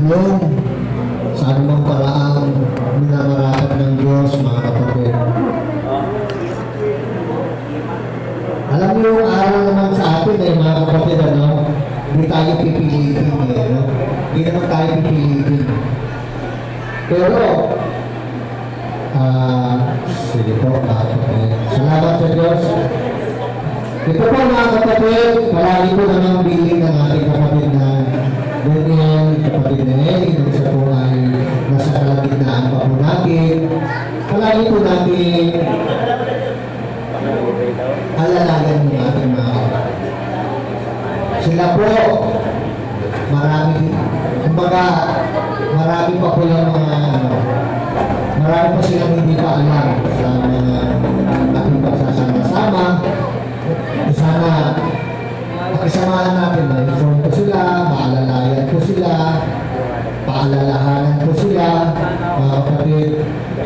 tulong sa anumang paraang minamarakat ng Diyos, mga kapatid. Alam niyo yung araw naman sa atin eh, mga kapatid, hindi tayo pipilitin eh, hindi naman tayo pipilitin. Pero, sige po, mga kapatid. Salamat sa Diyos. Ito po mga kapatid, palagi po namang bilin ng ating kapatid na Daniel, kapatid na Eli, nung siya po ay nasa kalagitnaan pa po natin. Palagi po natin alalagan ng ating mga kapatid. Sila po, marami pa po yung marami pa silang hindi pa alam sa mga ating pagsasama-sama. Sana pakisamahan natin na inform ko sila, maalalayan ko sila, paalalahanan ko sila, mga kapatid.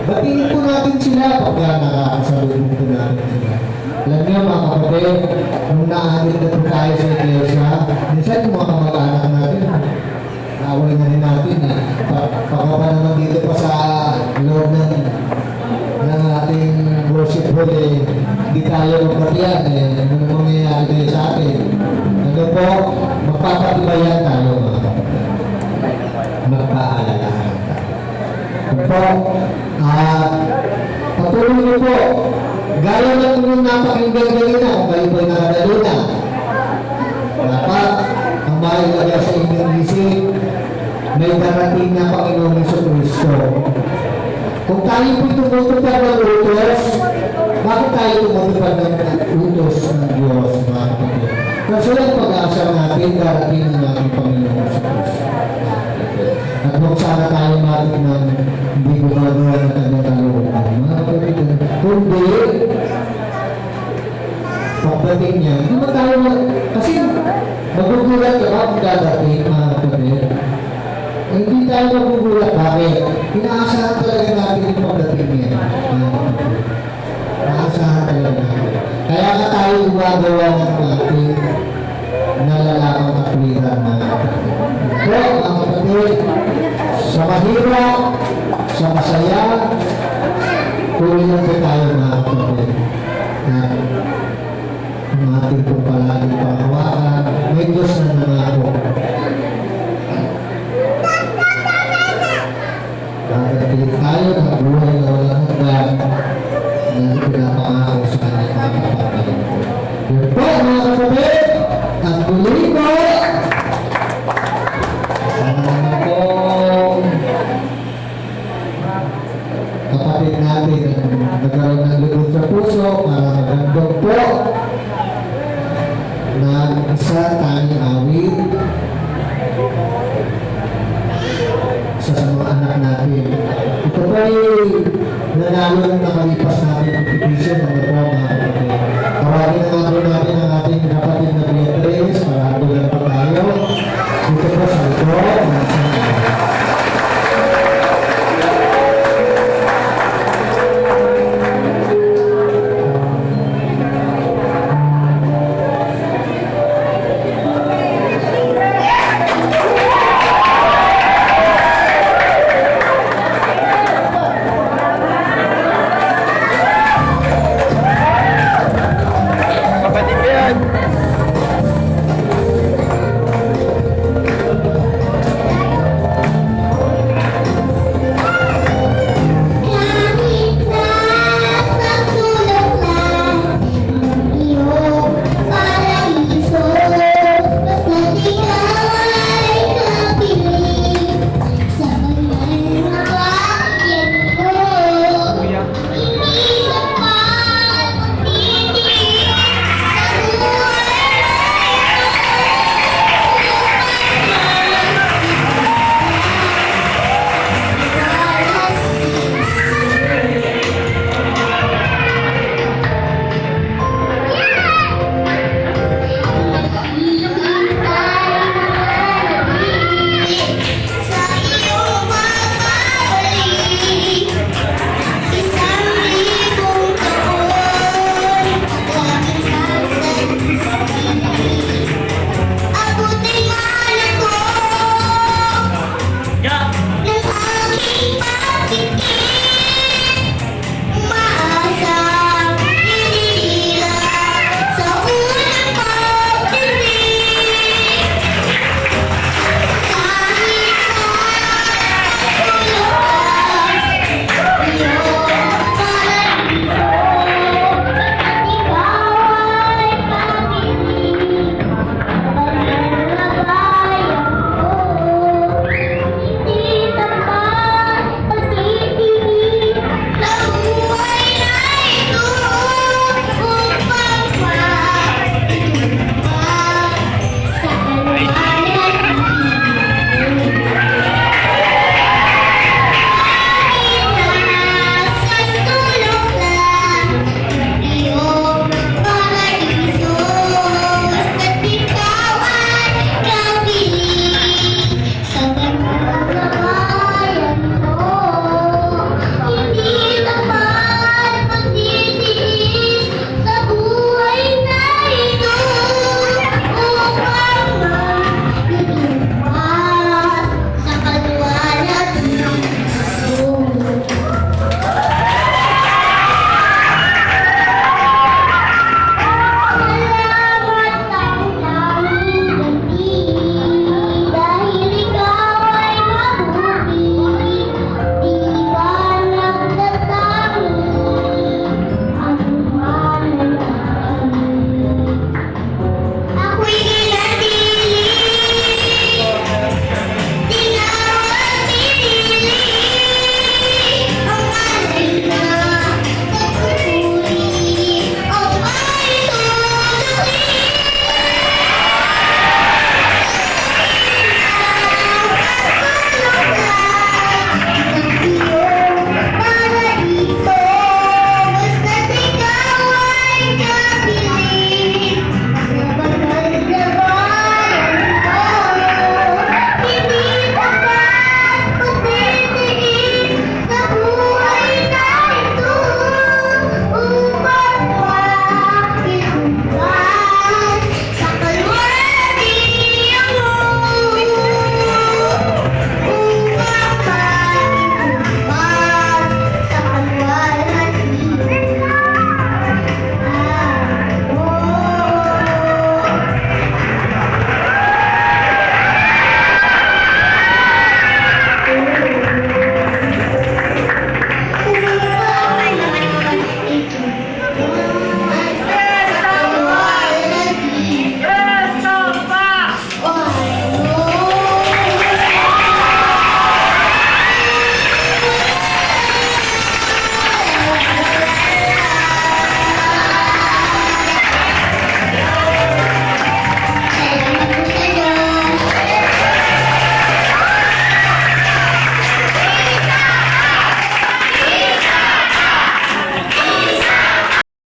Batiin po natin sila pagka nakakasalubong po natin sila. Alam niyo mga kapatid, nung naanit na po tayo sa iglesia, minsan yung mga kamag-anak natin, naaway na rin natin eh. Pagkapa naman dito pa sa loob ng ating worship hall eh, hindi tayo magkatiyan eh, ano mangyayari kayo sa atin. Ano po, magpapatibayan tayo mga kapatid. Magpaalalahan tayo. Ano po, patuloy niyo po, gaya ng inyong napakinggan kanina kung kayo po'y nakadalo na. Dapat, ang mahalaga sa inyong isip, may darating na Panginoong Jesucristo. Kung tayo po'y tumutupad ng utos, bakit tayo tumutupad ng utos ng Diyos, mga kapatid? Kasi ang pag-asa natin, darating ng ating Panginoong Jesucristo. At kung sana tayo matik ng hindi gumagawa ng taga-talungan, mga kapatid, kundi, pagdating niya, hindi mo tayo, kasi magugulat ka ba kung dadating, mga kapatid? Hindi tayo magugulat. Bakit? Inaasahan talaga natin yung pagdating niya. Inaasahan talaga natin. Kaya ka tayo gumagawa ng ating nalalakang katwiran, mga kapatid. So, mga kapatid, sa mahirap, sa masaya, tuloy lang po tayo, mga kapatid. At ang ating pong palaging panghawakan, may Diyos na nangako. Pagdating tayo ng buhay na walang hanggan na pinapangako sa kanyang mga kapatid. Yun po, mga kapatid, ang tuloy po. Sana po kapatid natin nagkaroon ng lubog sa puso para magandang po ng isa tanging awit sa mga anak natin. Ito po ay nanalo ng nakalipas natin ang petition ng ito, mga kapatid. Tawagin na nga natin ang ating kapatid na Beatrice para hatulan pa tayo. Ito po sa ito,